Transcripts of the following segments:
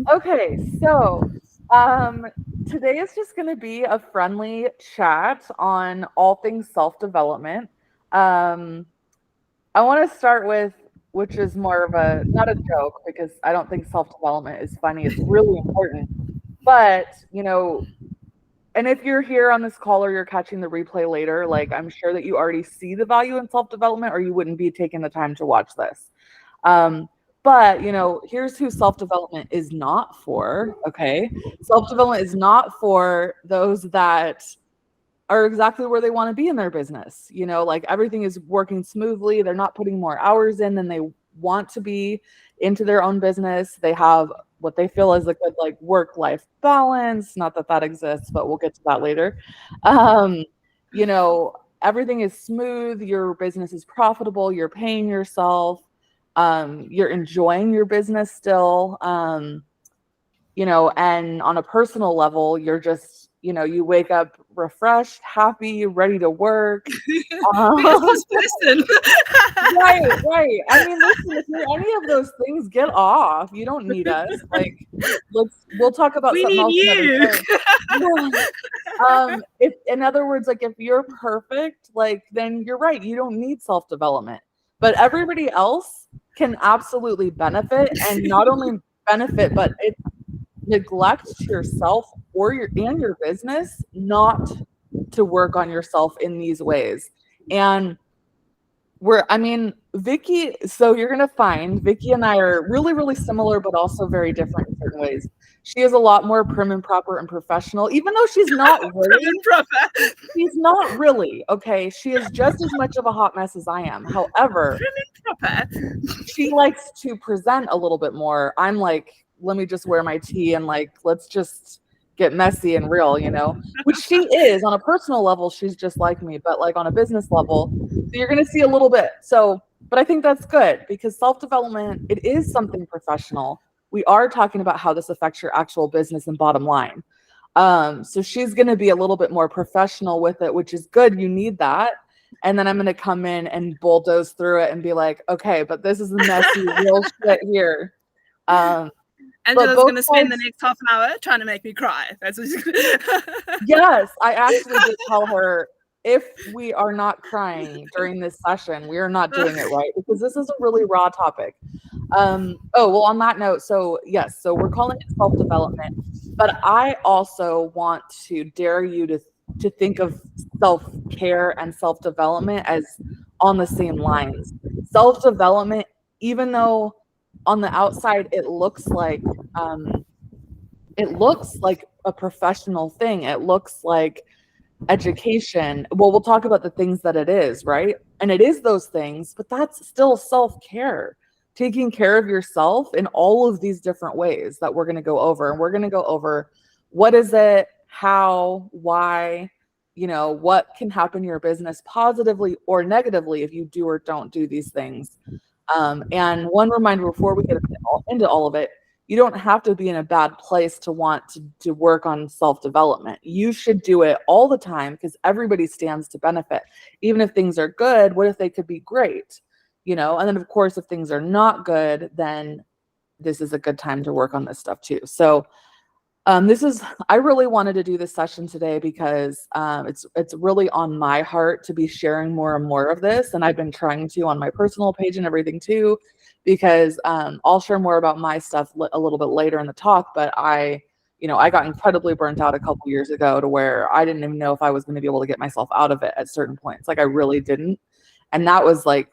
Okay, so um, today is just going to be a friendly chat on all things self-development. Um, I want to start with, which is more of a, not a joke, because I don't think self-development is funny. It's really important. But, and if you're here on this call or you're catching the replay later, like I'm sure that you already see the value in self-development or you wouldn't be taking the time to watch this. Um, but here's who self-development is not for. Okay. Self-development is not for those that are exactly where they want to be in their business. Like everything is working smoothly. They're not putting more hours in than they want to be into their own business. They have what they feel is a good like work-life balance. Not that that exists, but we'll get to that later. Um, Everything is smooth. Your business is profitable. You're paying yourself. You're enjoying your business still. And on a personal level, you're just, you wake up refreshed, happy, ready to work. Who is Um, this person? right. I mean, listen, if you're any of those things, get off. You don't need us. Like, we'll talk about We something need else another you. day. Yeah. If in other words, like if you're perfect, like then you're right, you don't need self-development. But everybody else can absolutely benefit, and not only benefit, but it neglect yourself or your business not to work on yourself in these ways. And Vicky, so you're going to find Vicky and I are really, really similar, but also very different in certain ways. She is a lot more prim and proper and professional, even though she's not Prim really. and proper. She's not really, okay? She is just as much of a hot mess as I am. However, Prim and proper. she likes to present a little bit more. I'm like, let me just wear my tee and like, let's just get messy and real, which she is on a personal level. She's just like me, but like on a business level, so you're going to see a little bit. So, but I think that's good because self-development, it is something professional. We are talking about how this affects your actual business and bottom line. So she's going to be a little bit more professional with it, which is good. You need that. And then I'm going to come in and bulldoze through it and be like, okay, but this is the messy real shit here. Um, but Angela's both going to spend the sides, next half an hour trying to make me cry. That's what she's going yes, I actually did tell her if we are not crying during this session, we are not doing it right because this is a really raw topic. Oh, well, on that note, so yes, so we're calling it self-development, but I also want to dare you to think of self-care and self-development as on the same lines. Self-development, even though on the outside um, it looks like a professional thing. It looks like education. Well, we'll talk about the things that it is, right? And it is those things, but that's still self-care. Taking care of yourself in all of these different ways that we're going to go over. And we're going to go over what is it, how, why, what can happen in your business positively or negatively if you do or don't do these things. And one reminder before we get into all of it, you don't have to be in a bad place to want to work on self-development. You should do it all the time because everybody stands to benefit. Even if things are good, what if they could be great? And then of course, if things are not good, then this is a good time to work on this stuff too. So I really wanted to do this session today because it's really on my heart to be sharing more and more of this, and I've been trying to on my personal page and everything too, because I'll share more about my stuff a little bit later in the talk. But I got incredibly burnt out a couple years ago to where I didn't even know if I was going to be able to get myself out of it at certain points. Like I really didn't, and that was like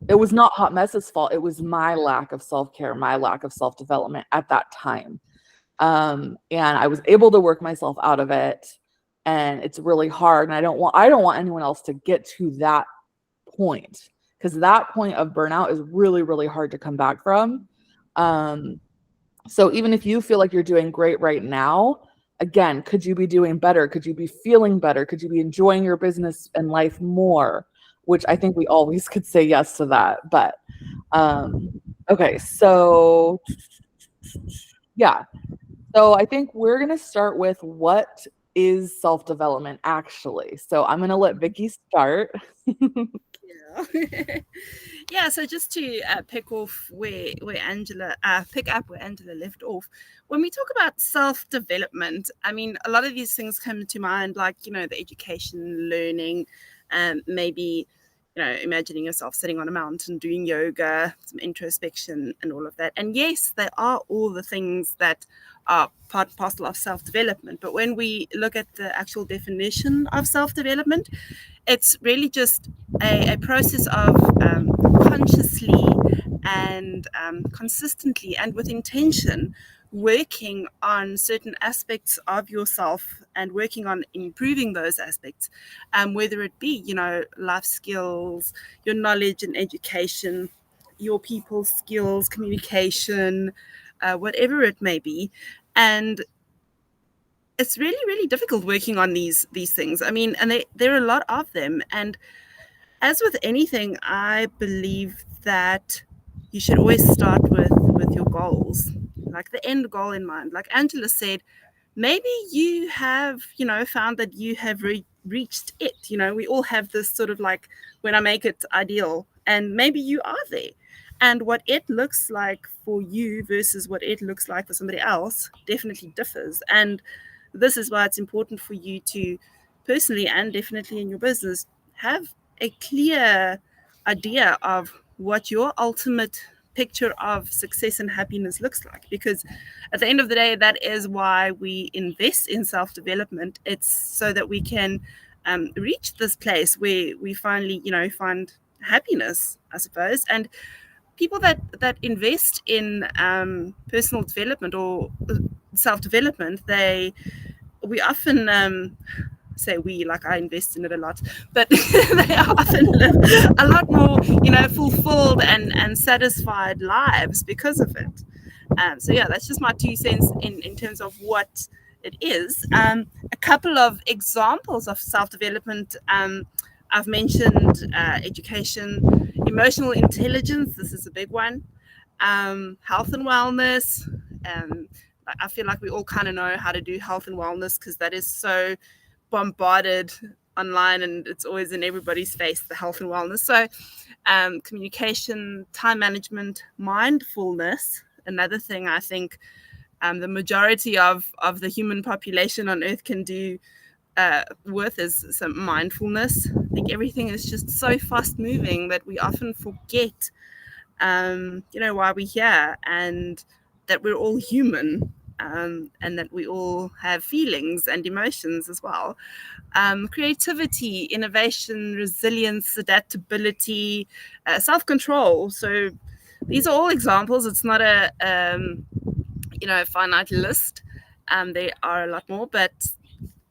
it was not Hot Mess's fault. It was my lack of self-care, my lack of self-development at that time. And I was able to work myself out of it, and it's really hard. And I don't want anyone else to get to that point because that point of burnout is really, really hard to come back from. Um, so even if you feel like you're doing great right now, again, could you be doing better? Could you be feeling better? Could you be enjoying your business and life more? Which I think we always could say yes to that. But okay, so yeah, so I think we're going to start with what is self-development actually. So I'm going to let Vicky start. well. Yeah, so just to pick off where Angela pick up where Angela left off, when we talk about self development, I mean, a lot of these things come to mind, like the education, learning, maybe imagining yourself sitting on a mountain doing yoga, some introspection, and all of that. And yes, they are all the things that are part and parcel of self development. But when we look at the actual definition of self development, it's really just a process of consciously and consistently and with intention working on certain aspects of yourself and working on improving those aspects, whether it be life skills, your knowledge and education, your people skills, communication, whatever it may be. And it's really, really difficult working on these things. I mean, and there are a lot of them. And as with anything, I believe that you should always start with your goals, like the end goal in mind. Like Angela said, maybe you have found that you have reached it. We all have this sort of like, when I make it ideal, and maybe you are there. And what it looks like for you versus what it looks like for somebody else definitely differs. And this is why it's important for you to personally and definitely in your business have a clear idea of what your ultimate picture of success and happiness looks like, because at the end of the day, that is why we invest in self-development. It's so that we can reach this place where we finally find happiness, I suppose. And people that invest in personal development or self-development, we often say we, like I invest in it a lot, but they often live a lot more fulfilled and satisfied lives because of it. So yeah, that's just my 2 cents in terms of what it is. A couple of examples of self-development, I've mentioned education, emotional intelligence, this is a big one, health and wellness. I feel like we all kind of know how to do health and wellness because that is so bombarded online and it's always in everybody's face, the health and wellness. So communication, time management, mindfulness, another thing I think the majority of the human population on earth can do with is some mindfulness. I think everything is just so fast moving that we often forget why we're here, and that we're all human, and that we all have feelings and emotions as well. Creativity, innovation, resilience, adaptability, self-control. So these are all examples. It's not a finite list. There are a lot more, but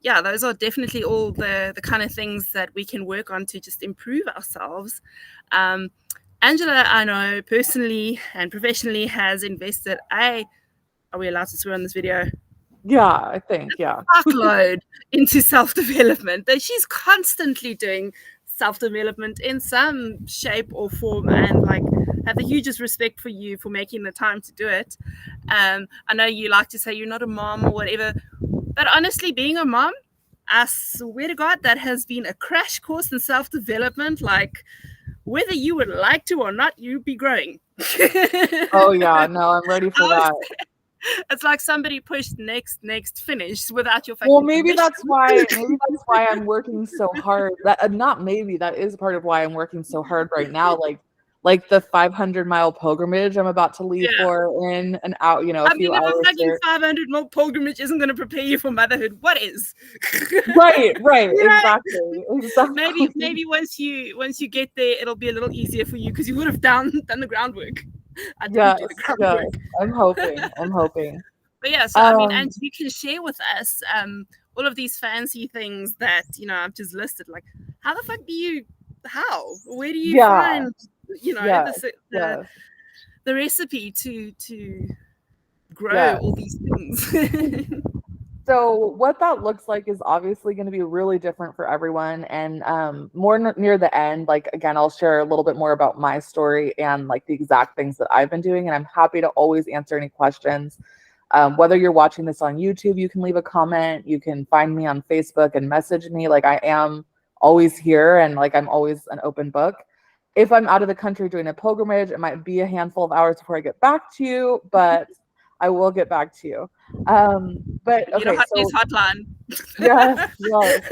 yeah, those are definitely all the kind of things that we can work on to just improve ourselves. Angela, I know personally and professionally, has invested are we allowed to swear on this video? Yeah, I think, yeah. Fuckload into self-development. That she's constantly doing self-development in some shape or form, and like have the hugest respect for you for making the time to do it. I know you like to say you're not a mom or whatever, but honestly, being a mom, I swear to God, that has been a crash course in self-development. Like, whether you would like to or not, you'd be growing. Oh yeah, no, I'm ready for that. It's like somebody pushed next, finish without your fucking Well, maybe permission. that's why I'm working so hard. That not maybe that is part of why I'm working so hard right now. Like the 500-mile pilgrimage I'm about to leave for in an out, a I few mean, if hours a fucking here. 500-mile pilgrimage isn't going to prepare you for motherhood, what is? Right, You know? exactly. Maybe once you get there, it'll be a little easier for you because you would have done the groundwork. I didn't do the groundwork. I'm hoping. But yeah, so I mean, and you can share with us all of these fancy things that I've just listed. Like, how the fuck where do you find the recipe to grow all these things? So what that looks like is obviously going to be really different for everyone. And more near the end, like, again, I'll share a little bit more about my story and like the exact things that I've been doing. And I'm happy to always answer any questions. Whether you're watching this on YouTube, you can leave a comment. You can find me on Facebook and message me. Like, I am always here, and like I'm always an open book. if I'm out of the country doing a pilgrimage, it might be a handful of hours before I get back to you, but I will get back to you. But You get a okay, hot news so hotline. yes, yes.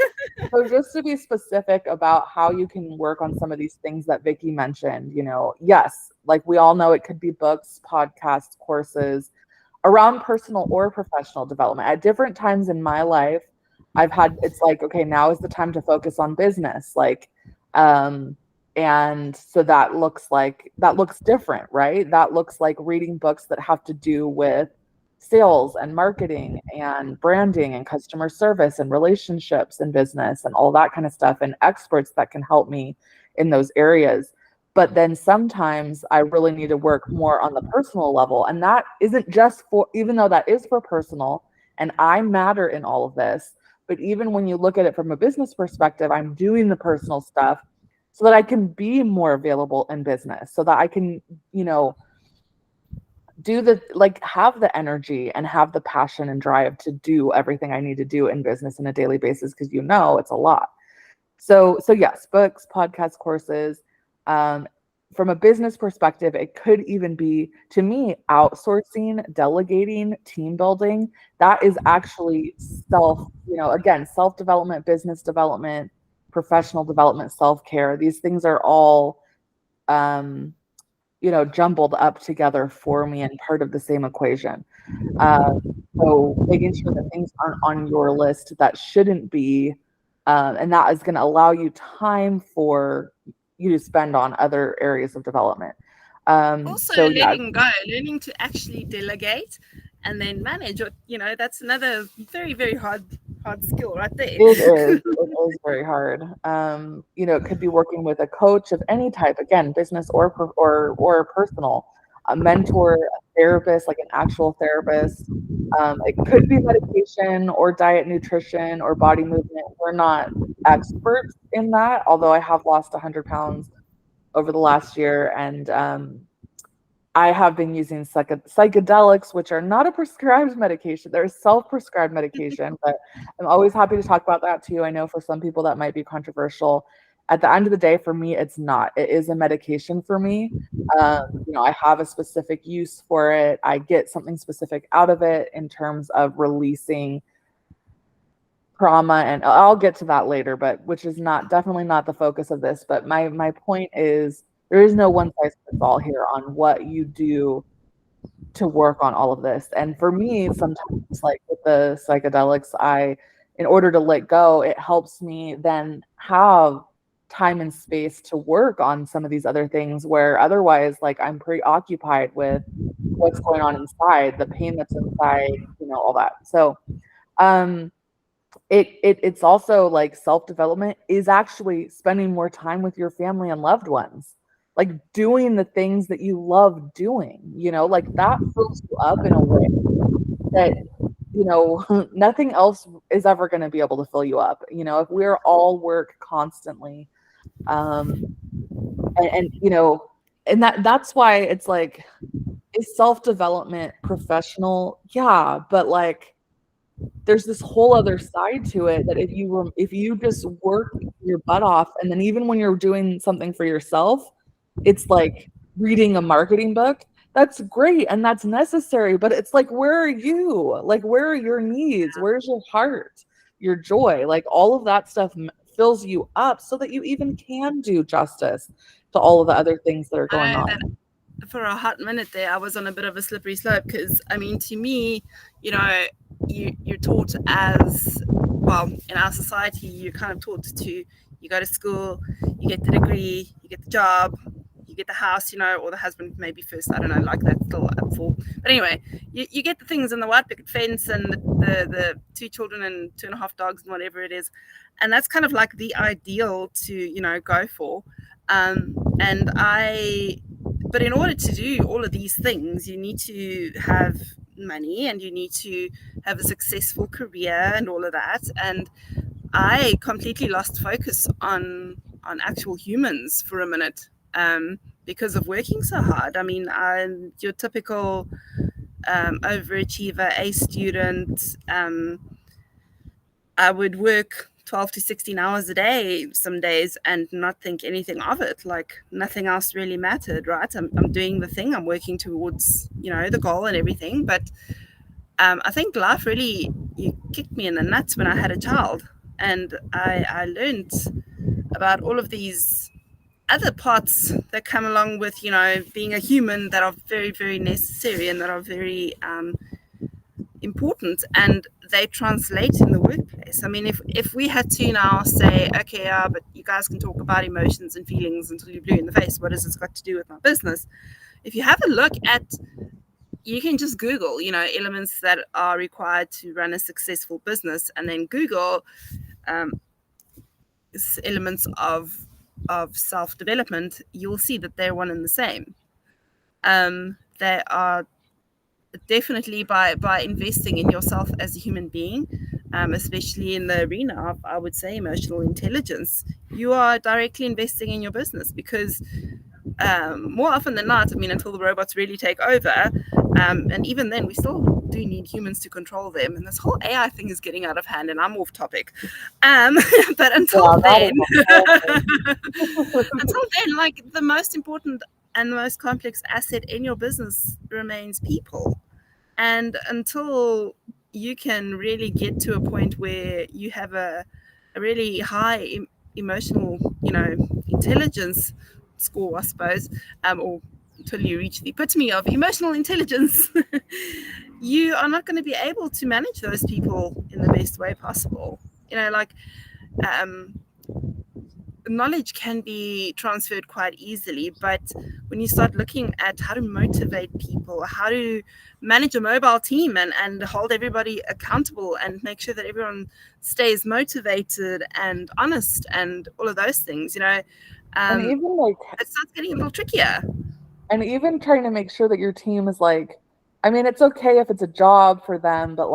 So just to be specific about how you can work on some of these things that Vicky mentioned, yes, like we all know it could be books, podcasts, courses around personal or professional development. At different times in my life, it's like, okay, now is the time to focus on business. Um, and so that looks different, right? That looks like reading books that have to do with sales and marketing and branding and customer service and relationships and business and all that kind of stuff, and experts that can help me in those areas. But then sometimes I really need to work more on the personal level. And that isn't just for, even though that is for personal, and I matter in all of this, but even when you look at it from a business perspective, I'm doing the personal stuff so that I can be more available in business, so that I can, you know, have the energy and have the passion and drive to do everything I need to do in business on a daily basis, because it's a lot. So yes, books, podcasts, courses. Um, from a business perspective, it could even be, to me, outsourcing, delegating, team building. That is actually again, self development, business development, professional development, self care. These things are all, um, jumbled up together for me and part of the same equation. Uh, so making sure that things aren't on your list that shouldn't be, and that is going to allow you time for you to spend on other areas of development. Also So yeah, letting go, learning to actually delegate and then manage. Or that's another very very hard skill right there. it is. It is very hard. It could be working with a coach of any type, again, business or personal, a mentor, a therapist, like an actual therapist. It could be medication or diet, nutrition, or body movement. We're not experts in that, although I have lost 100 pounds over the last year, and I have been using psychedelics, which are not a prescribed medication. They're self-prescribed medication, but I'm always happy to talk about that too. I know for some people that might be controversial. At the end of the day, for me, it's not. It is a medication for me. I have a specific use for it. I get something specific out of it in terms of releasing trauma, and I'll get to that later, but which is not definitely not the focus of this. But my point is, there is no one size fits all here on what you do to work on all of this. And for me, sometimes, like with the psychedelics, in order to let go, it helps me then have time and space to work on some of these other things, where otherwise, like, I'm preoccupied with what's going on inside, the pain that's inside, all that. So um it's also like self-development is actually spending more time with your family and loved ones, like doing the things that you love doing, like that fills you up in a way that, nothing else is ever going to be able to fill you up, if we're all work constantly. Um and, and you know and that's why it's like, is self-development professional? Yeah, but like, there's this whole other side to it, that if you just work your butt off, and then even when you're doing something for yourself, it's like reading a marketing book. That's great and that's necessary, but it's like, where are you? Like, where are your needs? Where's your heart, your joy? Like, all of that stuff fills you up so that you even can do justice to all of the other things that are going I, on. that for a hot minute there, I was on a bit of a slippery slope because, I mean, to me, you know, you're taught as well in our society. You're kind of taught to you go to school, you get the degree, you get the job, you get the house, or the husband maybe first. I don't know, like that's still up for. But anyway, you get the things and the white picket fence and the two children and 2.5 dogs and whatever it is, and that's kind of like the ideal to go for. And but in order to do all of these things, you need to have money and you need to have a successful career and all of that. And I completely lost focus on actual humans for a minute, because of working so hard. I mean, I'm your typical overachiever, A student. I would work 12 to 16 hours a day some days and not think anything of it, like nothing else really mattered, right? I'm doing the thing, I'm working towards, the goal and everything. But I think life really, you kicked me in the nuts when I had a child, and I learned about all of these other parts that come along with, being a human, that are very, very necessary and that are very important, and they translate in the workplace. I mean, if we had to now say, okay, but you guys can talk about emotions and feelings until you're blue in the face, what has this got to do with my business? If you have a look at, you can just Google, elements that are required to run a successful business, and then Google elements of self-development, you'll see that they're one and the same. They are definitely by investing in yourself as a human being, especially in the arena of, I would say, emotional intelligence, you are directly investing in your business, because more often than not, I mean, until the robots really take over, and even then, we still do need humans to control them. And this whole AI thing is getting out of hand, and I'm off topic. But until then, like, the most important and the most complex asset in your business remains people. And until you can really get to a point where you have a really high emotional, intelligence score, I suppose, or until you reach the epitome of emotional intelligence, you are not going to be able to manage those people in the best way possible. Knowledge can be transferred quite easily, but when you start looking at how to motivate people, how to manage a mobile team and hold everybody accountable and make sure that everyone stays motivated and honest and all of those things, and even it starts getting a little trickier. And even trying to make sure that your team is I mean, it's okay if it's a job for them, but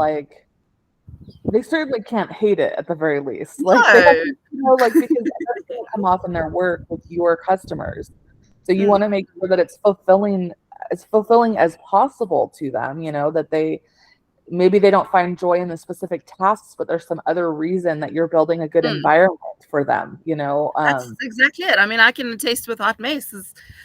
they certainly can't hate it at the very least. No. They have to, because that's going to come off in their work with your customers. So you want to make sure that it's fulfilling as possible to them, that maybe they don't find joy in the specific tasks, but there's some other reason that you're building a good environment for them, That's exactly it. I mean, I can attest with Hot Mess,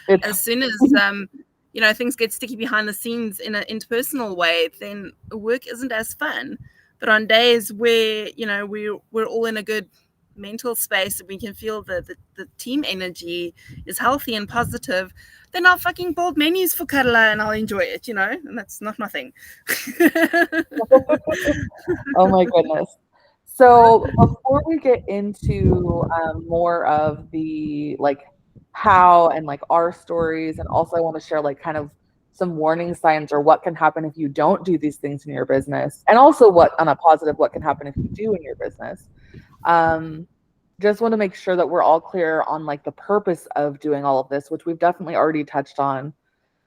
as soon as things get sticky behind the scenes in an interpersonal way, then work isn't as fun. But on days where we're all in a good mental space and we can feel the team energy is healthy and positive, then I'll fucking build menus for Cuddler and I'll enjoy it, and that's not my thing. Oh my goodness. So before we get into more of the how and our stories, and also I want to share kind of some warning signs or what can happen if you don't do these things in your business, and also what on a positive, what can happen if you do in your business. Just want to make sure that we're all clear on the purpose of doing all of this, which we've definitely already touched on.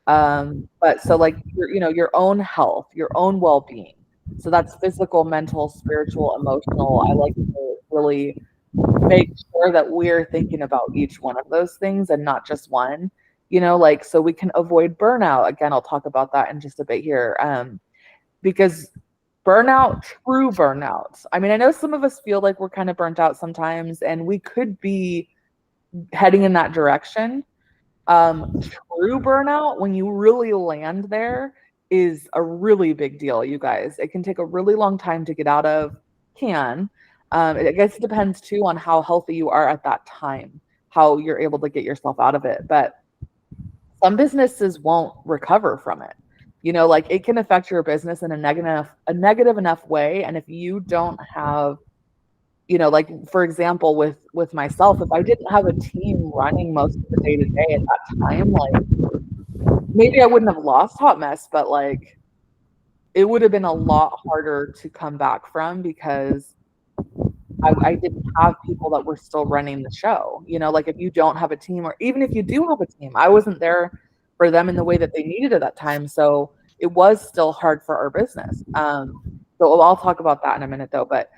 But so your own health, your own well-being. So that's physical, mental, spiritual, emotional. I like to really make sure that we're thinking about each one of those things and not just one, so we can avoid burnout. Again, I'll talk about that in just a bit here. Because burnout, true burnout. I mean, I know some of us feel like we're kind of burnt out sometimes, and we could be heading in that direction. True burnout, when you really land there, is a really big deal, you guys. It can take a really long time to get out of. I guess it depends too on how healthy you are at that time, how you're able to get yourself out of it. But some businesses won't recover from it. It can affect your business in a negative enough way. And if you don't have, for example, with myself, if I didn't have a team running most of the day to day at that time, maybe I wouldn't have lost Hot Mess, but it would have been a lot harder to come back from, because I didn't have people that were still running the show. If you don't have a team, or even if you do have a team, I wasn't there for them in the way that they needed at that time. So it was still hard for our business. So I'll talk about that in a minute though. But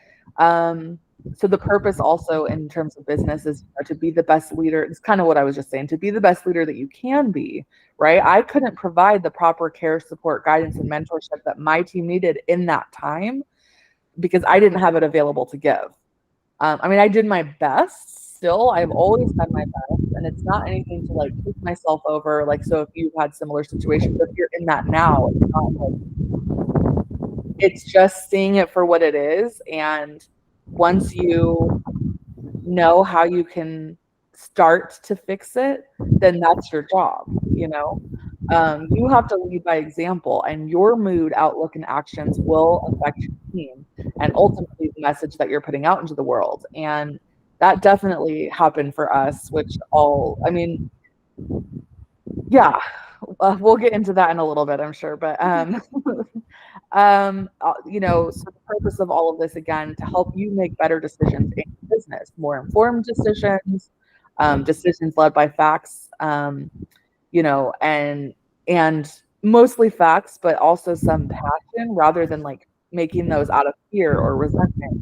so the purpose also in terms of business is to be the best leader. It's kind of what I was just saying, to be the best leader that you can be, right? I couldn't provide the proper care, support, guidance, and mentorship that my team needed in that time, because I didn't have it available to give. I mean, I did my best still. I've always done my best, and it's not anything to like kick myself over. Like, so if you've had similar situations, if you're in that now, it's not like, it's just seeing it for what it is. And once you know how you can start to fix it, then that's your job, you know? You have to lead by example, and your mood, outlook, and actions will affect your team and ultimately the message that you're putting out into the world. And that definitely happened for us, which all, I mean, yeah, we'll get into that in a little bit, I'm sure. But so the purpose of all of this again to help you make better decisions in business, more informed decisions, decisions led by facts, and mostly facts, but also some passion rather than like making those out of fear or resentment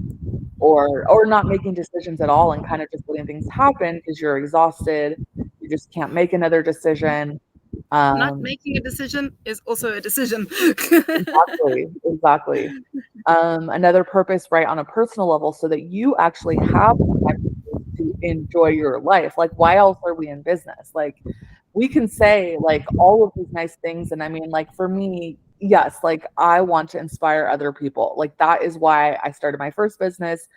or not making decisions at all and kind of just letting things happen because you're exhausted. You just can't make another decision. Not Um, making a decision is also a decision. Exactly, exactly. Another purpose, right, on a personal level, so that you actually have time to enjoy your life. Like, why else are we in business? Like, we can say like all of these nice things, and I mean, like for me, yes, like I want to inspire other people. Like that is why I started my first business.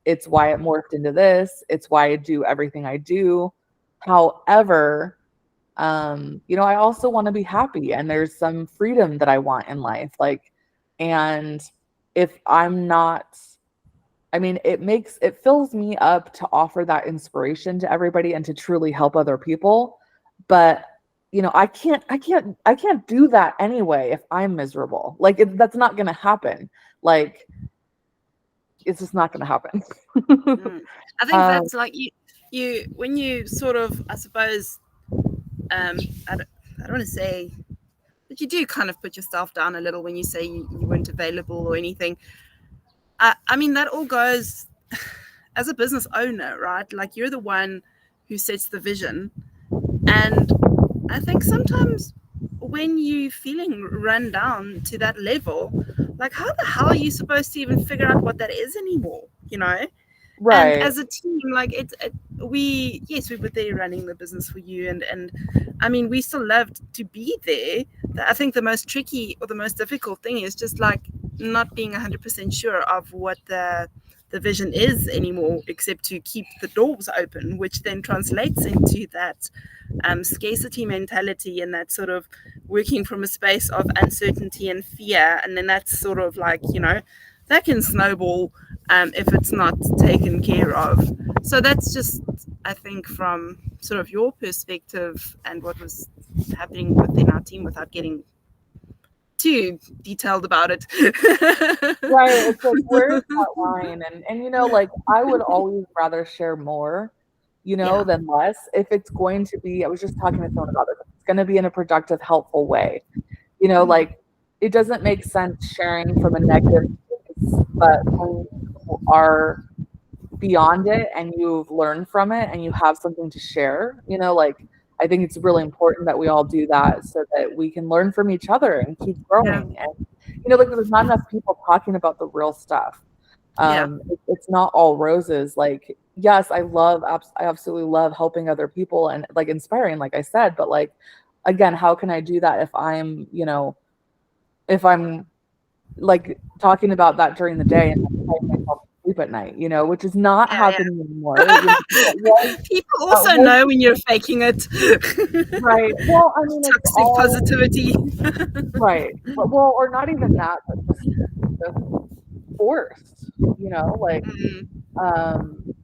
It's why it morphed into this. It's why I do everything I do. However, I also want to be happy and there's some freedom that I want in life. Like, and if I'm not, I mean, it fills me up to offer that inspiration to everybody and to truly help other people. But, I can't do that anyway if I'm miserable. Like, that's not going to happen. Like, it's just not going to happen. I think um, that's like you when you sort of, I suppose, um, I don't want to say, but you do kind of put yourself down a little when you say you weren't available or anything. I mean, that all goes as a business owner, right? Like you're the one who sets the vision. And I think sometimes when you feeling run down to that level, like how the hell are you supposed to even figure out what that is anymore? You know? And right. as a team, like we yes, we were there running the business for you, and I mean we still loved to be there. I think the most tricky or the most difficult thing is just like not being 100% sure of what the vision is anymore, except to keep the doors open, which then translates into that scarcity mentality and that sort of working from a space of uncertainty and fear, and then that's sort of like that can snowball if it's not taken care of. So that's just, I think, from sort of your perspective and what was happening within our team without getting too detailed about it. Right. It's like, where's that line? And like I would always rather share more, Yeah. than less. If it's going to be, I was just talking to someone about this, if it's going to be in a productive, helpful way. Like it doesn't make sense sharing from a negative place, but when you are beyond it and you've learned from it and you have something to share, like I think it's really important that we all do that so that we can learn from each other and keep Yeah. growing. And like there's not enough people talking about the real stuff. Yeah. It's not all roses. Like, yes, I absolutely love helping other people and like inspiring, like I said, but like again, how can I do that if I'm like talking about that during the day and then crying myself to sleep at night, which is not Yeah. happening anymore. People That also was know when you're faking it. right. Well, I mean, it's Toxic all positivity. right. Well, or not even that, but just forced, like Mm, um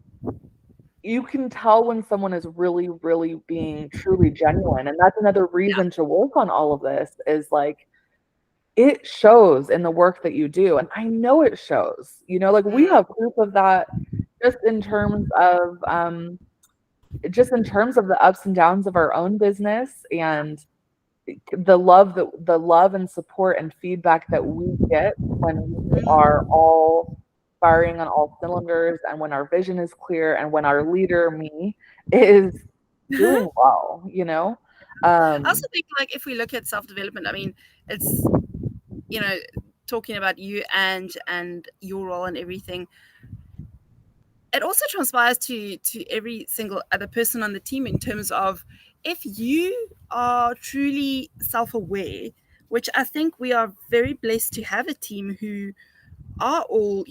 you can tell when someone is really, really being truly genuine. And that's another yeah. reason to work on all of this is like it shows in the work that you do. And I know it shows, like we Mm, have proof of that just in terms of the ups and downs of our own business and the love and support and feedback that we get when we are mm. all firing on all cylinders and when our vision is clear and when our leader, me, is doing well, I also um think like if we look at self-development, I mean, it's you know talking about you and your role and everything. it also transpires to every single other person on the team in terms of if you are truly self-aware, which I think we are very blessed to have a team who are all,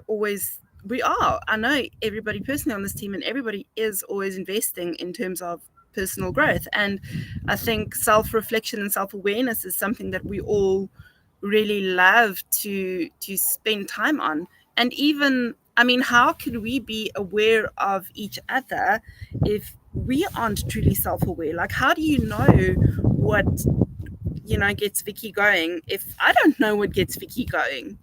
always, we are. I know everybody personally on this team, and everybody is always investing in terms of personal growth. And I think self-reflection and self-awareness is something that we all really love to spend time on. And even, I mean, how could we be aware of each other if we aren't truly self-aware? Like, how do you know what gets Vicky going if I don't know what gets Vicky going?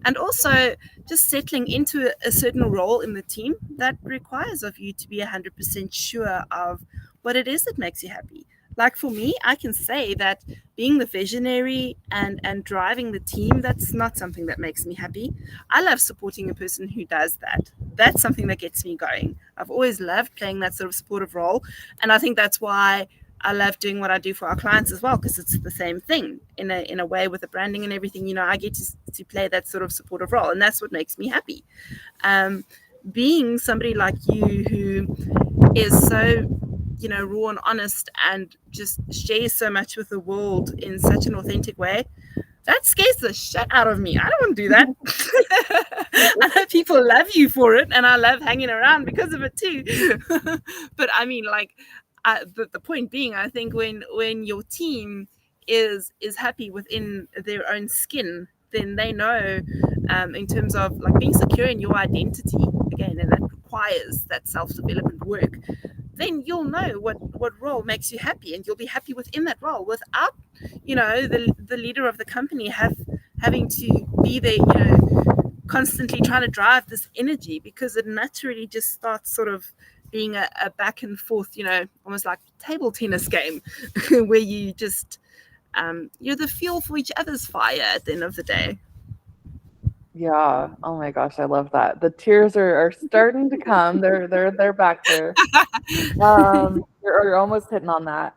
And also just settling into a certain role in the team that requires of you to be 100% sure of what it is that makes you happy. Like for me, I can say that being the visionary and driving the team, that's not something that makes me happy. I love supporting a person who does that. That's something that gets me going. I've always loved playing that sort of supportive role, and I think that's why I love doing what I do for our clients as well, because it's the same thing in a way with the branding and everything. I get to play that sort of supportive role, and that's what makes me happy. Being somebody like you who is so raw and honest and just shares so much with the world in such an authentic way, that scares the shit out of me. I don't want to do that. I know people love you for it, and I love hanging around because of it too. But I mean, like, the point being, I think when your team is happy within their own skin, then they know, in terms of like being secure in your identity again, and that requires that self-development work. Then you'll know what role makes you happy, and you'll be happy within that role without the leader of the company having to be there, constantly trying to drive this energy, because it naturally just starts sort of being a back and forth, almost like table tennis game where you just you're the fuel for each other's fire at the end of the day. Yeah. Oh my gosh, I love that. The tears are starting to come. They're back there. You're almost hitting on that.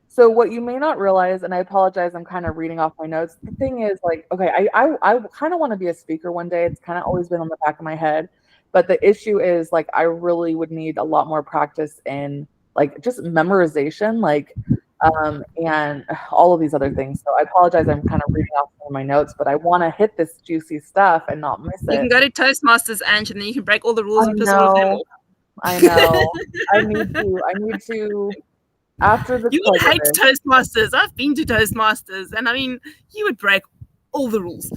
So what you may not realize, and I apologize, I'm kind of reading off my notes. The thing is, like, okay, I kind of want to be a speaker one day. It's kind of always been on the back of my head, but the issue is, like, I really would need a lot more practice in, like, just memorization, like, and all of these other things. So I apologize. I'm kind of reading off some of my notes, but I want to hit this juicy stuff and not miss You can it. go to Toastmasters, Ange, and then you can break all the rules I and piss all of them know, off. I know. I need to. After this You would hate president, Toastmasters. I've been to Toastmasters, and I mean, you would break all the rules.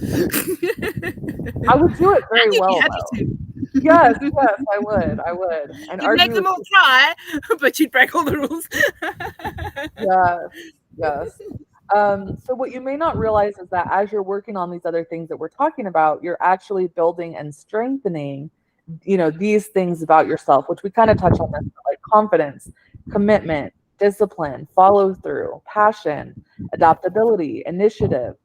I would do it And very you'd be well, happy though. to. Yes, yes, I would, and You'd make argue them with all people. cry, but you'd break all the rules. Yes, yes. So what you may not realize is that as you're working on these other things that we're talking about, you're actually building and strengthening, these things about yourself, which we kind of touch on this, like confidence, commitment, discipline, follow through, passion, adaptability, initiative,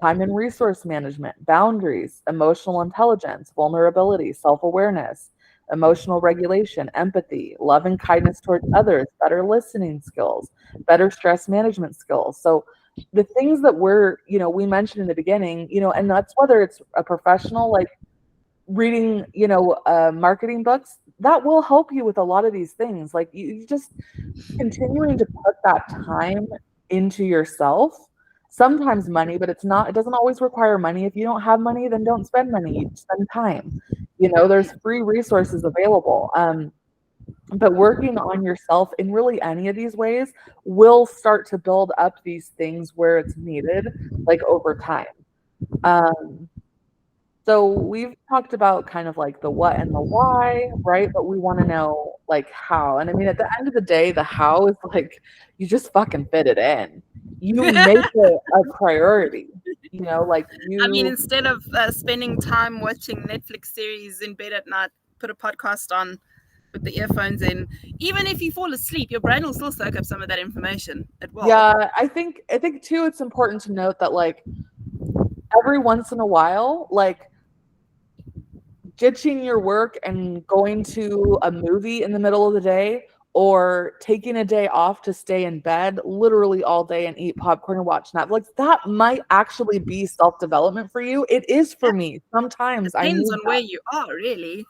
time and resource management, boundaries, emotional intelligence, vulnerability, self awareness, emotional regulation, empathy, love and kindness towards others, better listening skills, better stress management skills. So, the things that we mentioned in the beginning, and that's whether it's a professional, like reading, marketing books, that will help you with a lot of these things. Like you just continuing to put that time into yourself, sometimes money, but it doesn't always require money. If you don't have money, then don't spend money, you spend time. There's free resources available. But working on yourself in really any of these ways will start to build up these things where it's needed, like over time. um, so we've talked about kind of like the what and the why, right? But we want to know like how. And I mean, at the end of the day, the how is like you just fucking fit it in. You make it a priority, like I mean, you, instead of spending time watching Netflix series in bed at night, put a podcast on with the earphones in. Even if you fall asleep, your brain will still soak up some of that information. It will. yeah, I think too, it's important to note that like every once in a while, like ditching your work and going to a movie in the middle of the day or taking a day off to stay in bed literally all day and eat popcorn and watch Netflix, that might actually be self-development for you. It is for me. Sometimes I Depends need on where that. you are, really.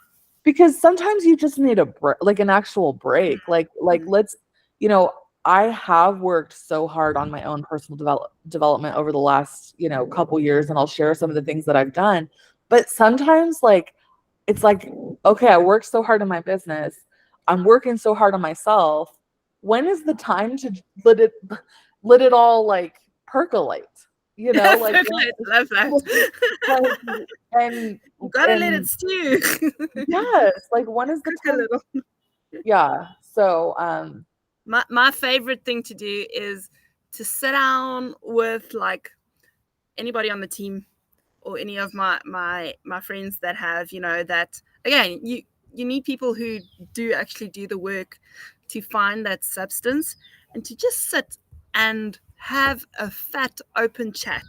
because sometimes you just need a like an actual break. Like let's, you know, I have worked so hard on my own personal development over the last, you know, couple years, and I'll share some of the things that I've done. But sometimes like it's like, okay, I worked so hard in my business. I'm working so hard on myself. When is the time to let it all like percolate? You know, like Percolate, love that. like and You gotta let it and stew. yes, like when is the Cook a time? little. Yeah. So My favorite thing to do is to sit down with like anybody on the team or any of my friends that have, you know, that again, you need people who do actually do the work to find that substance, and to just sit and have a fat open chat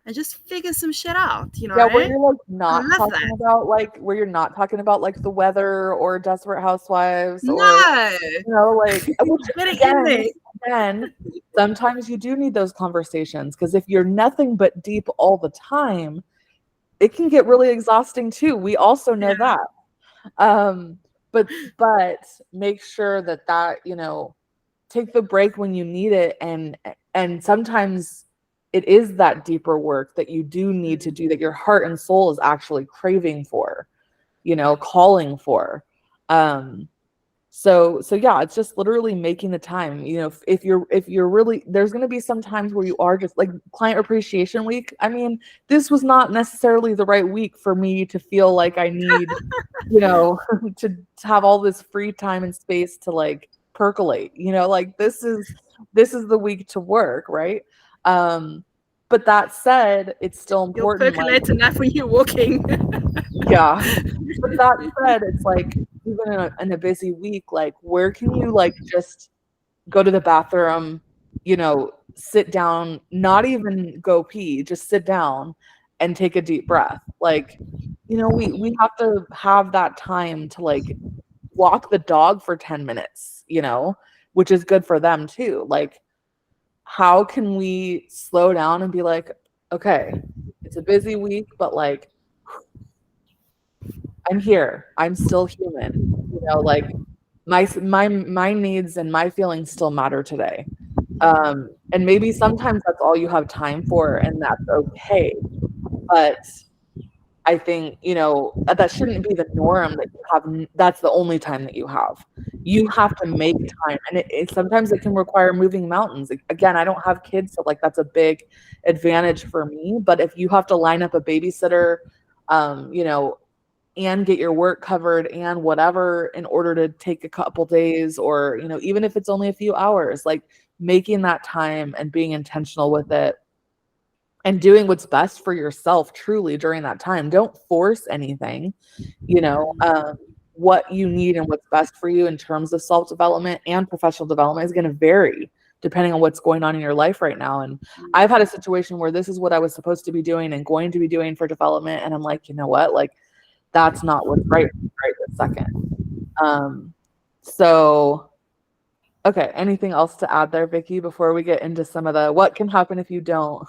and just figure some shit out, you know. yeah, where you're like I not love talking that. about like where you're not talking about like the weather or Desperate Housewives or, No, you know, like which get it in there. again, sometimes you do need those conversations, because if you're nothing but deep all the time, it can get really exhausting too. We also know Yeah. that. Um, but make sure that, you know, take the break when you need it, and sometimes it is that deeper work that you do need to do, that your heart and soul is actually craving for, you know, calling for. So yeah, it's just literally making the time. You know, if you're really, there's going to be some times where you are just like client appreciation week. I mean, this was not necessarily the right week for me to feel like I need, you know, to have all this free time and space to like percolate, you know, like this is the week to work, right? But that said, it's still You'll important, like, percolate enough when you're walking. yeah. But that said, it's like even in a busy week, like where can you like just go to the bathroom, you know, sit down, not even go pee, just sit down and take a deep breath. Like, you know, we have to have that time to like walk the dog for 10 minutes, you know, which is good for them too. Like, how can we slow down and be like, okay, it's a busy week, but like I'm here. I'm still human. You know, like my needs and my feelings still matter today. And maybe sometimes that's all you have time for, and that's okay. But I think, you know, that shouldn't be the norm, that you have, that's the only time that you have. You have to make time. And sometimes it can require moving mountains. Again, I don't have kids, so like that's a big advantage for me. But if you have to line up a babysitter, you know, and get your work covered and whatever in order to take a couple days, or, you know, even if it's only a few hours, like making that time and being intentional with it and doing what's best for yourself truly during that time. Don't force anything, you know. What you need and what's best for you in terms of self-development and professional development is going to vary depending on what's going on in your life right now. And I've had a situation where this is what I was supposed to be doing and going to be doing for development, and I'm like, you know what, like that's not what's right this second. So okay, anything else to add there, Vicky, before we get into some of the what can happen if you don't?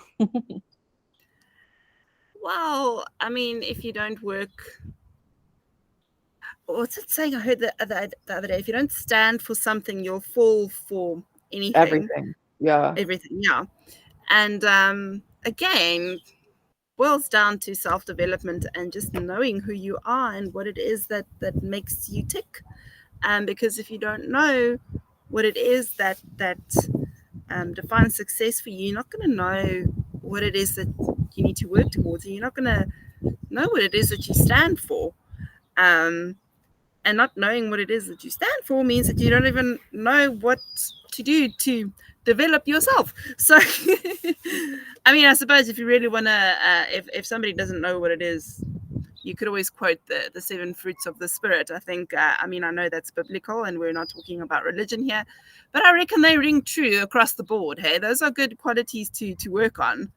Well, I mean, if you don't work, what's it saying? I heard the other day. If you don't stand for something, you'll fall for anything, Everything. Yeah. everything. Yeah, and again, boils down to self development and just knowing who you are and what it is that makes you tick. Because if you don't know what it is that defines success for you, you're not going to know what it is that you need to work towards, and you're not going to know what it is that you stand for. Um, and not knowing what it is that you stand for means that you don't even know what to do to develop yourself. So, I mean, I suppose if you really want to, if somebody doesn't know what it is, you could always quote the seven fruits of the spirit. I think, I mean, I know that's biblical and we're not talking about religion here, but I reckon they ring true across the board. Hey, those are good qualities to work on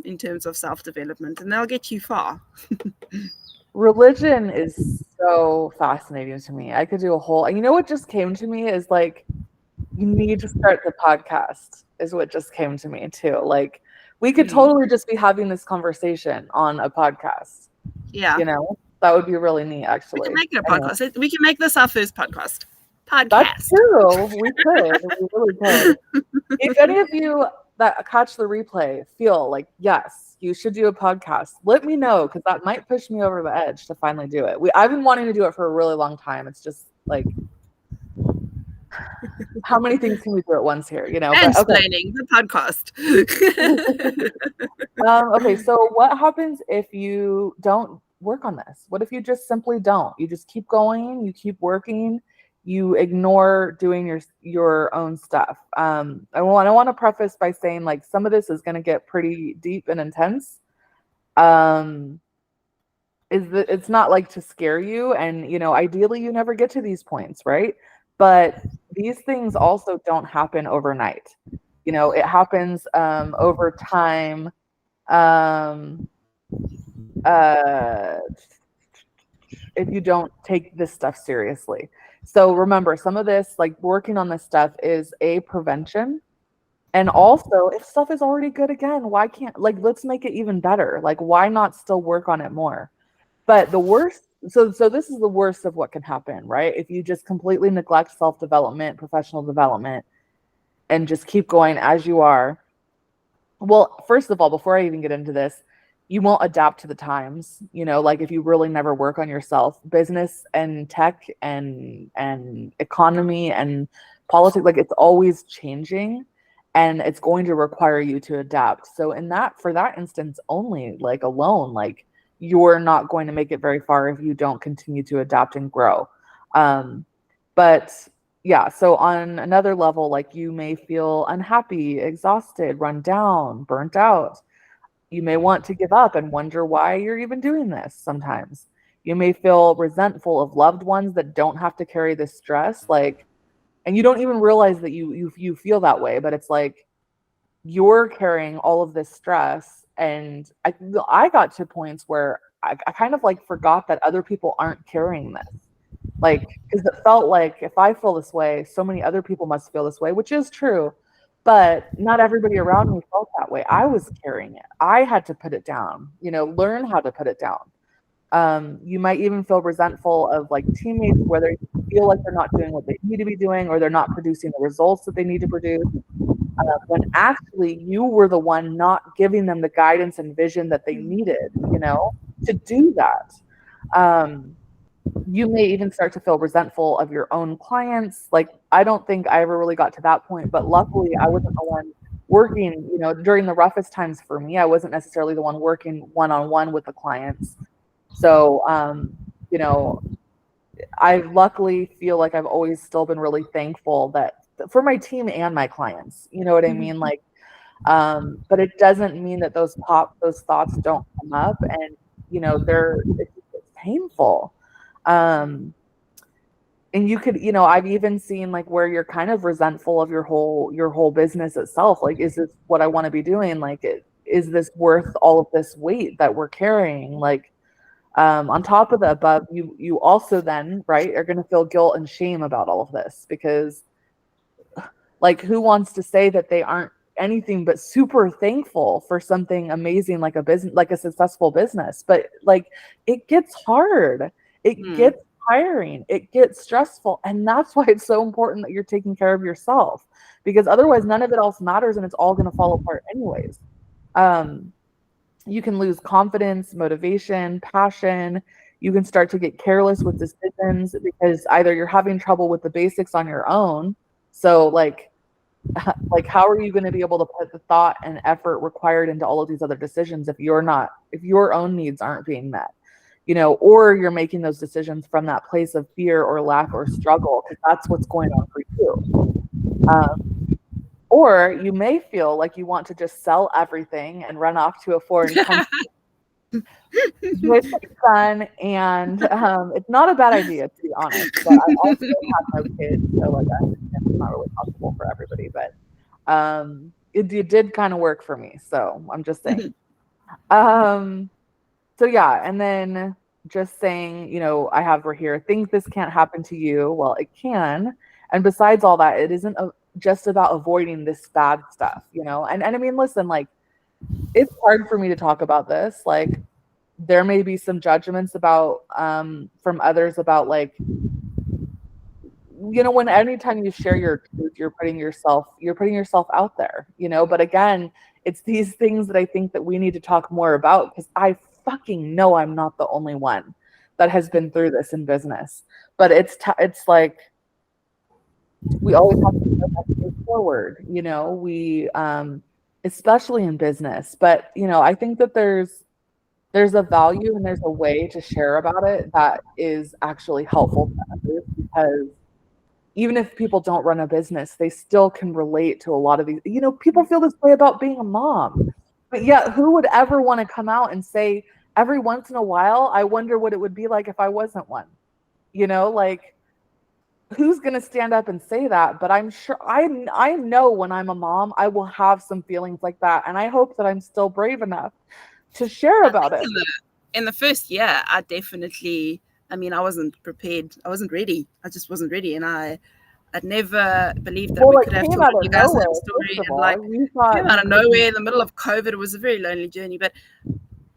in terms of self-development, and they'll get you far. Religion is so fascinating to me. I could do a whole, you know, what just came to me is like, you need to start the podcast, is what just came to me too. Like, we could totally just be having this conversation on a podcast, Yeah. you know? That would be really neat, We actually. can make it a Anyway, podcast. We can make this our first podcast. that's Podcast. true. We could. We really could. If any of you that catch the replay feel like, yes, you should do a podcast, let me know, because that might push me over the edge to finally do it. I've been wanting to do it for a really long time. It's just like, how many things can we do at once here? But okay. Explaining the podcast. Okay, so what happens if you don't work on this? What if you just simply don't? You just keep going, you keep working, you ignore doing your own stuff. I want to preface by saying, like, some of this is going to get pretty deep and intense. It's not like to scare you, and ideally you never get to these points, right? But these things also don't happen overnight. It happens over time. If you don't take this stuff seriously. So remember, some of this, like working on this stuff, is a prevention. And also, if stuff is already good again, why can't, like, let's make it even better? Like, why not still work on it more? But the worst, so this is the worst of what can happen, right? If you just completely neglect self-development, professional development, and just keep going as you are. Well, first of all, before I even get into this, you won't adapt to the times. Like, if you really never work on yourself, business and tech and economy and politics, like, it's always changing, and it's going to require you to adapt. So for that instance only, like, alone, like, you're not going to make it very far if you don't continue to adapt and grow. But yeah, so on another level, like, you may feel unhappy, exhausted, run down, burnt out. You may want to give up and wonder why you're even doing this sometimes. You may feel resentful of loved ones that don't have to carry this stress, like, and you don't even realize that you feel that way, but it's like you're carrying all of this stress. And I got to points where I kind of like forgot that other people aren't carrying this. Like, because it felt like if I feel this way, so many other people must feel this way, which is true. But not everybody around me felt that way. I was carrying it. I had to put it down, learn how to put it down. You might even feel resentful of, like, teammates, whether you feel like they're not doing what they need to be doing, or they're not producing the results that they need to produce, when actually you were the one not giving them the guidance and vision that they needed, to do that. You may even start to feel resentful of your own clients. Like, I don't think I ever really got to that point, but luckily I wasn't the one working, during the roughest times for me. I wasn't necessarily the one working one-on-one with the clients. So, I luckily feel like I've always still been really thankful that for my team and my clients, you know what I mean? Like, but it doesn't mean that those thoughts don't come up, and, it's painful. And you could, I've even seen, like, where you're kind of resentful of your whole business itself. Like, is this what I want to be doing? Like, is this worth all of this weight that we're carrying? Like, on top of the above, you also then, right, are going to feel guilt and shame about all of this, because, like, who wants to say that they aren't anything but super thankful for something amazing, like a business, like a successful business? But, like, it gets hard. It gets tiring. It gets stressful. And that's why it's so important that you're taking care of yourself, because otherwise none of it else matters, and it's all going to fall apart anyways. You can lose confidence, motivation, passion. You can start to get careless with decisions, because either you're having trouble with the basics on your own. So, like, how are you going to be able to put the thought and effort required into all of these other decisions if your own needs aren't being met? Or you're making those decisions from that place of fear or lack or struggle, because that's what's going on for you. Or you may feel like you want to just sell everything and run off to a foreign country with your son, and it's not a bad idea, to be honest. But I also have no kids, so, like, I understand it's not really possible for everybody. But it did kind of work for me, so I'm just saying. So yeah, and then just saying, I have right here, things this can't happen to you. Well, it can. And besides all that, it isn't just about avoiding this bad stuff, and I mean, listen, like, it's hard for me to talk about this. Like, there may be some judgments about from others about like, you know, when anytime you share your truth, you're putting yourself out there, you know. But again, it's these things that I think that we need to talk more about, because I fucking know I'm not the only one that has been through this in business. But it's like we always have to put that face forward, you know. We especially in business. But you know, I think that there's a value and there's a way to share about it that is actually helpful to others, because even if people don't run a business, they still can relate to a lot of these. You know, people feel this way about being a mom, but yet who would ever want to come out and say, every once in a while, I wonder what it would be like if I wasn't one? You know, like, who's going to stand up and say that? But I'm sure I know when I'm a mom, I will have some feelings like that. And I hope that I'm still brave enough to share I about think it. in the first year, I definitely, I mean, I wasn't prepared. I wasn't ready. I just wasn't ready. And I'd never believed that Well, we it could have came told out of you guys that nowhere, first story. of And all. like, You came thought out you of couldn't. nowhere in the middle of COVID. It was a very lonely journey. But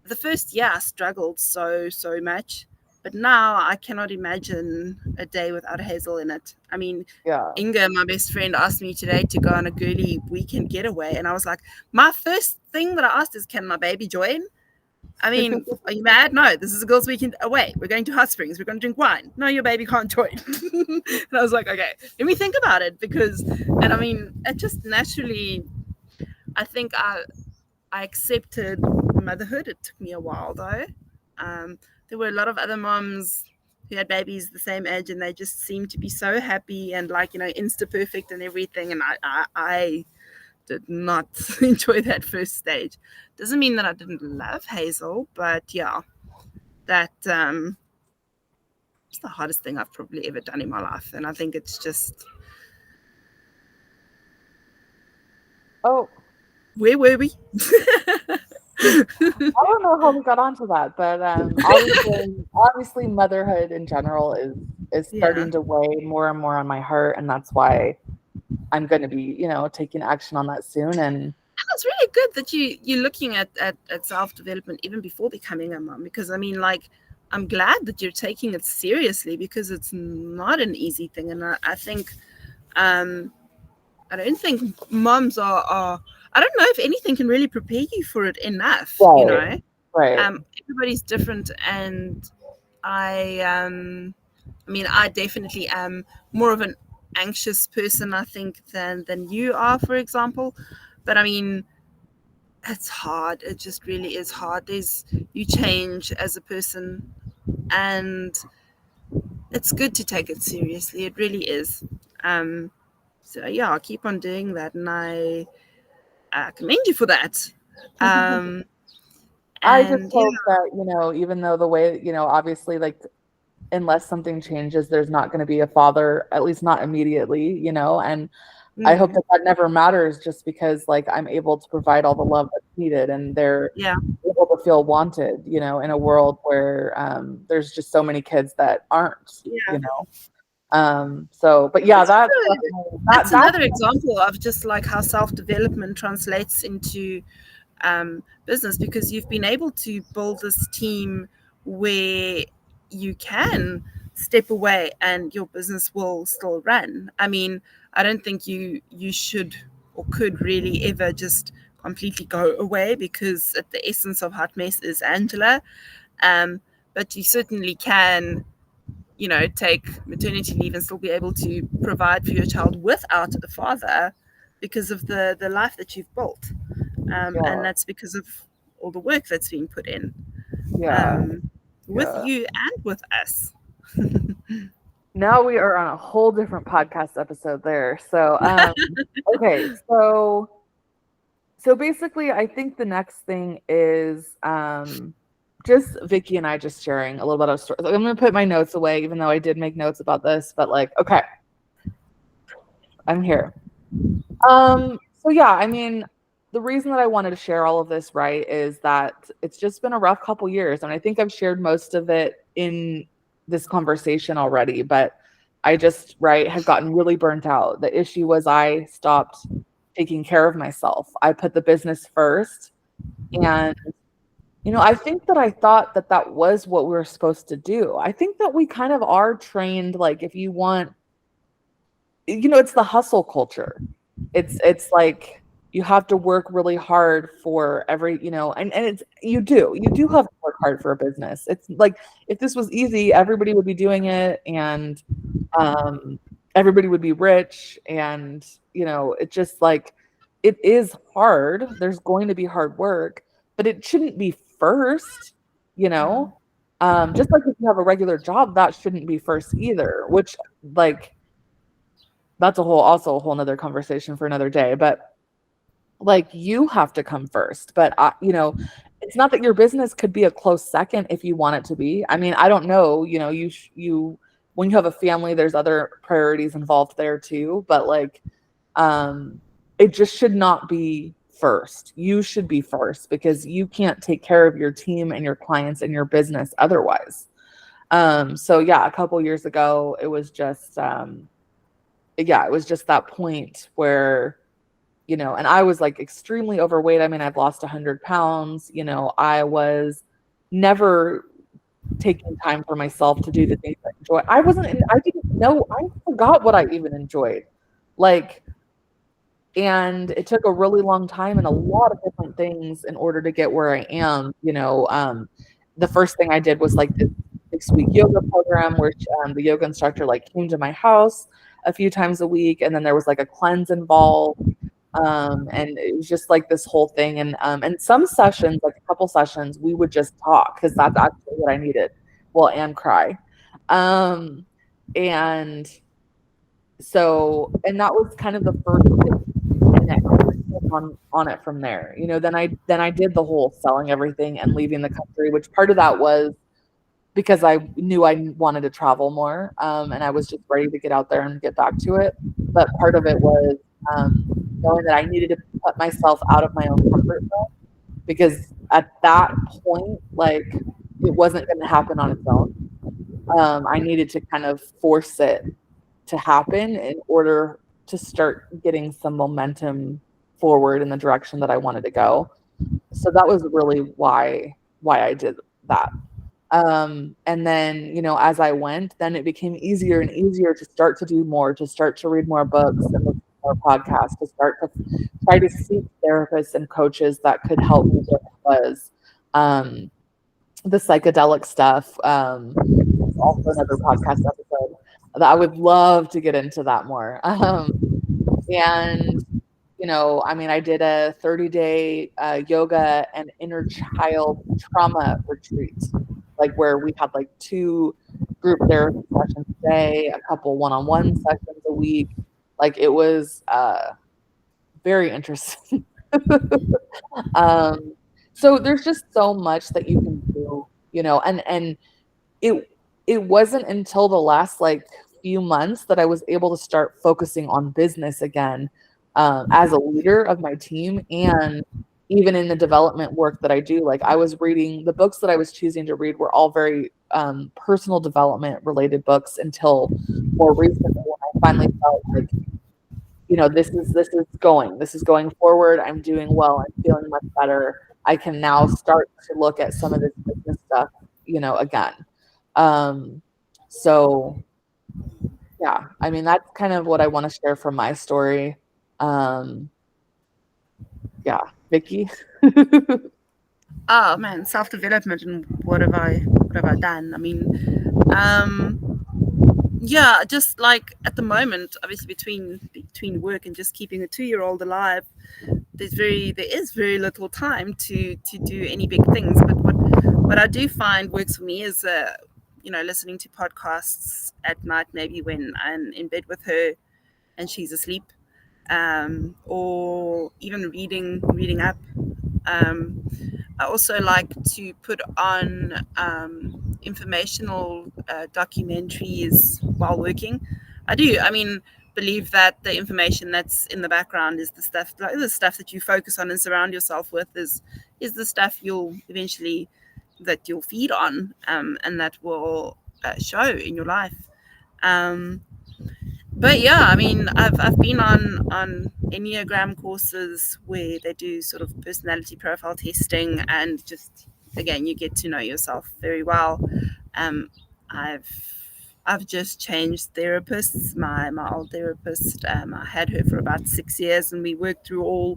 the first year, I struggled so much. But now I cannot imagine a day without Hazel in it. I mean, Yeah. Inga, my best friend, asked me today to go on a girly weekend getaway. And I was like, my first thing that I asked is, can my baby join? I mean, are you mad? No, this is a girls' weekend away. We're going to Hot Springs. We're going to drink wine. No, your baby can't join. And I was like, okay, let me think about it, because, and I mean, it just naturally, I think I accepted motherhood. It took me a while though. There were a lot of other moms who had babies the same age, and they just seemed to be so happy and like, you know, insta perfect and everything. And I did not enjoy that first stage. Doesn't mean that I didn't love Hazel, but yeah, that it's the hardest thing I've probably ever done in my life. And I think it's just, Oh, where were we? I don't know how we got onto that, but obviously motherhood in general is Yeah. starting to weigh more and more on my heart, and that's why I'm going to be, you know, taking action on that soon. And It's really good that you're looking at self-development even before becoming a mom, because I mean, like, I'm glad that you're taking it seriously, because it's not an easy thing. And I think I don't think moms are I don't know if anything can really prepare you for it enough, you right, know. right, Everybody's different. And I mean, I definitely am more of an anxious person, I think, than you are, for example. But I mean, it's hard. It just really is hard. You change as a person, and it's good to take it seriously. It really is. Um, so yeah, I'll keep on doing that, and I commend you for that. Um, I just and yeah, hope that, you know, even though the way, you know, obviously, like, unless something changes, there's not going to be a father, at least not immediately, you know. And I hope mm, that that never matters, just because like I'm able to provide all the love that's needed, and they're yeah, able to feel wanted, you know, in a world where there's just so many kids that aren't, yeah. you know. So, but yeah, That's that's also, definitely that's that's another example of just like how self-development translates into business, because you've been able to build this team where you can step away and your business will still run. I mean, I don't think you should or could really ever just completely go away, because at the essence of Hot Mess is Angela. But you certainly can, you know, take maternity leave and still be able to provide for your child without a father, because of the life that you've built. And yeah, that's because of all the work that's been put in, yeah, um, with yeah. you and with us. Now we are on a whole different podcast episode there. So, okay, so basically, I think the next thing is just Vicky and I just sharing a little bit of story. I'm gonna put my notes away, even though I did make notes about this, but like, okay, I'm here. So yeah, I mean, the reason that I wanted to share all of this, right, is that it's just been a rough couple years, and I think I've shared most of it in this conversation already, but I just, right, had gotten really burnt out. The issue was I stopped taking care of myself. I put the business first, and I think that I thought that that was what we were supposed to do. I think that we kind of are trained, like, if you want, it's the hustle culture. It's like you have to work really hard for every, and it's you do have to work hard for a business. It's like if this was easy, everybody would be doing it, and um everybody would be rich, and it's just like it is hard. There's going to be hard work, but it shouldn't be first, you Mm. know. Just like if you have a regular job, that shouldn't be first either, which, like, that's also a whole nother conversation for another day. But like, you have to come first. But it's not that your business could be a close second if you want it to be. I mean, I don't know, you when you have a family, there's other priorities involved there too. But like, it just should not be first. You should be first, because you can't take care of your team and your clients and your business otherwise. So yeah, a couple years ago, it was just that point where, and I was like extremely overweight. I mean, I've lost 100 pounds. I was never taking time for myself to do the things I enjoy. I didn't know, I forgot what I even enjoyed. Like, and it took a really long time and a lot of different things in order to get where I am. The first thing I did was like this 6-week yoga program where the yoga instructor like came to my house a few times a week, and then there was like a cleanse involved. And it was just like this whole thing. And some sessions, like a couple sessions, we would just talk, because that's actually what I needed. Well, and cry. Um, and and that was kind of the first thing, and I worked on it from there. Then I did the whole selling everything and leaving the country, which part of that was because I knew I wanted to travel more, and I was just ready to get out there and get back to it. But part of it was knowing that I needed to put myself out of my own comfort zone, because at that point, like, it wasn't going to happen on its own. I needed to kind of force it to happen in order to start getting some momentum forward in the direction that I wanted to go. So that was really why I did that. And then, as I went, then it became easier and easier to start to do more, to start to read more books and listen to more podcasts, to start to try to seek therapists and coaches that could help me with was the psychedelic stuff. It's also another podcast episode that I would love to get into that more. And I mean, I did a 30-day yoga and inner child trauma retreat, like where we had like 2 group therapy sessions a day, a couple one-on-one sessions a week. Like, it was very interesting. um, so there's just so much that you can do, and it it wasn't until the last like few months that I was able to start focusing on business again, as a leader of my team, and even in the development work that I do. Like, I was reading the books that I was choosing to read were all very personal development related books until more recently, when I finally felt like, this is going forward. I'm doing well. I'm feeling much better. I can now start to look at some of this business stuff, again. Um, so yeah, I mean, that's kind of what I want to share from my story. Um, yeah, Vicky. Oh man, self-development, and what have I done? I mean, um, yeah, just like at the moment, obviously between work and just keeping a 2-year-old alive, there is very little time to do any big things. But what I do find works for me is listening to podcasts at night, maybe when I'm in bed with her and she's asleep, or even reading up. Um, I also like to put on informational documentaries while working. I do. I mean, believe that the information that's in the background is the stuff that you focus on and surround yourself with is the stuff you'll feed on, and that will show in your life. Um, but yeah, I mean, I've been on Enneagram courses where they do sort of personality profile testing, and just again, you get to know yourself very well. Um, I've I've just changed therapists. My old therapist, I had her for about 6 years, and we worked through all,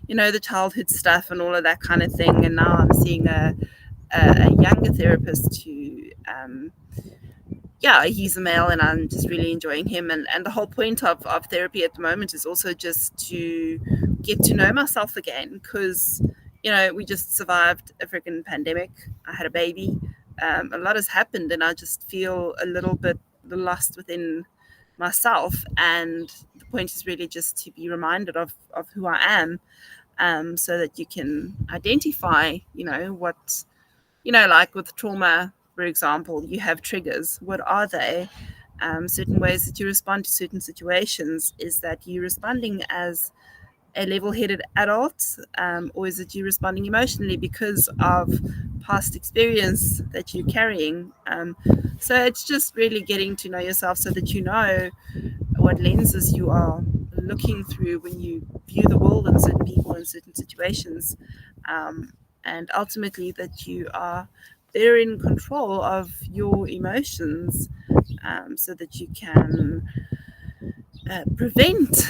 the childhood stuff and all of that kind of thing. And now I'm seeing a younger therapist who, yeah, he's a male, and I'm just really enjoying him. And the whole point of therapy at the moment is also just to get to know myself again, because, we just survived a freaking pandemic. I had a baby. A lot has happened, and I just feel a little bit lost within myself. And the point is really just to be reminded of who I am, so that you can identify, what, like with trauma, for example, you have triggers. What are they? Certain ways that you respond to certain situations. Is that you responding as a level-headed adult, or is it you responding emotionally because of past experience that you're carrying? So it's just really getting to know yourself so that you know what lenses you are looking through when you view the world and certain people in certain situations, um, and ultimately that you are better in control of your emotions, so that you can prevent,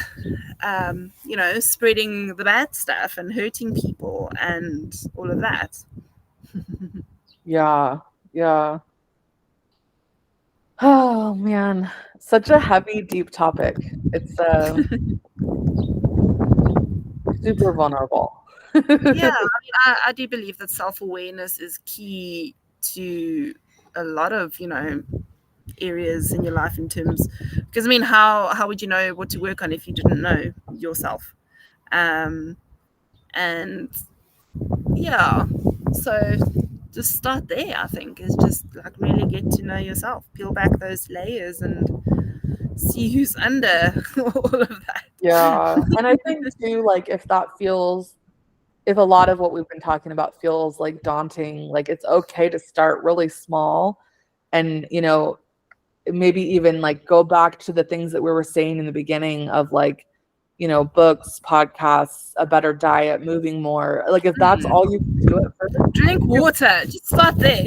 spreading the bad stuff and hurting people and all of that. Yeah. Yeah. Oh man, such a heavy, deep topic. It's super vulnerable. Yeah, I mean, I do believe that self awareness is key to a lot of, areas in your life, in terms, because I mean, how would you know what to work on if you didn't know yourself? Um, and yeah, so just start there. I think is just like really get to know yourself, peel back those layers, and see who's under all of that. Yeah. And I think too, like if a lot of what we've been talking about feels like daunting, like it's okay to start really small and, maybe even like go back to the things that we were saying in the beginning of like, books, podcasts, a better diet, moving more. Like if that's all you can do at first, Drink you're water. Just start there.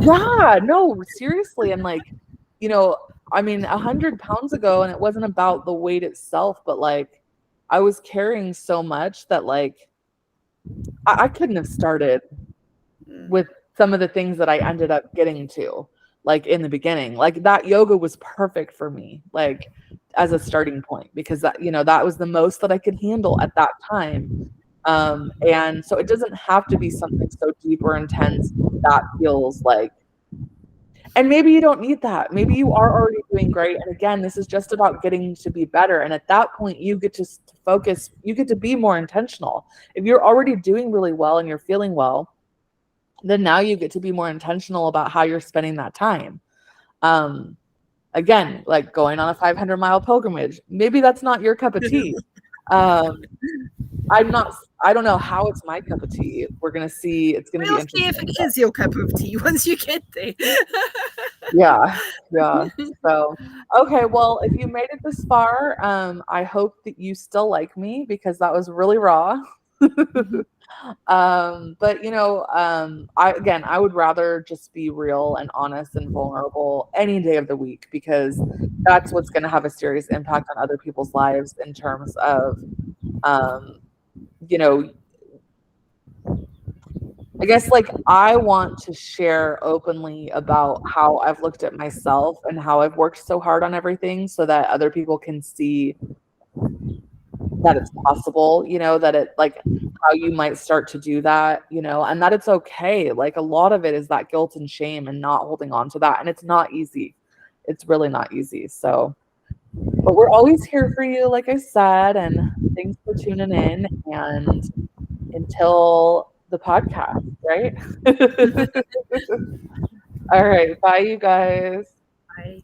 yeah, no, seriously. And like, you know, I mean, 100 pounds ago, and it wasn't about the weight itself, but like I was carrying so much that like I couldn't have started with some of the things that I ended up getting to, like in the beginning. Like that yoga was perfect for me, like as a starting point, because that was the most that I could handle at that time. And so it doesn't have to be something so deep or intense that feels like, and maybe you don't need that. Maybe you are already doing great. And again, this is just about getting to be better. And at that point, you get to focus, you get to be more intentional. If you're already doing really well and you're feeling well, then now you get to be more intentional about how you're spending that time. Um, Again, like going on a 500-mile pilgrimage, maybe that's not your cup of tea. Um, I'm not, I don't know how it's my cup of tea. We're going to see. It's going to be We'll see if interesting. it is your cup of tea once you get there. Yeah. Yeah. So, okay. Well, if you made it this far, I hope that you still like me because that was really raw. But I would rather just be real and honest and vulnerable any day of the week because that's what's going to have a serious impact on other people's lives in terms of, um, you know, I guess like I want to share openly about how I've looked at myself and how I've worked so hard on everything so that other people can see that it's possible, that it like how you might start to do that, and that it's okay. Like a lot of it is that guilt and shame and not holding on to that. And it's not easy. It's really not easy. So, but we're always here for you, like I said, and thanks for tuning in. And until the podcast, right? All right. Bye, you guys. Bye.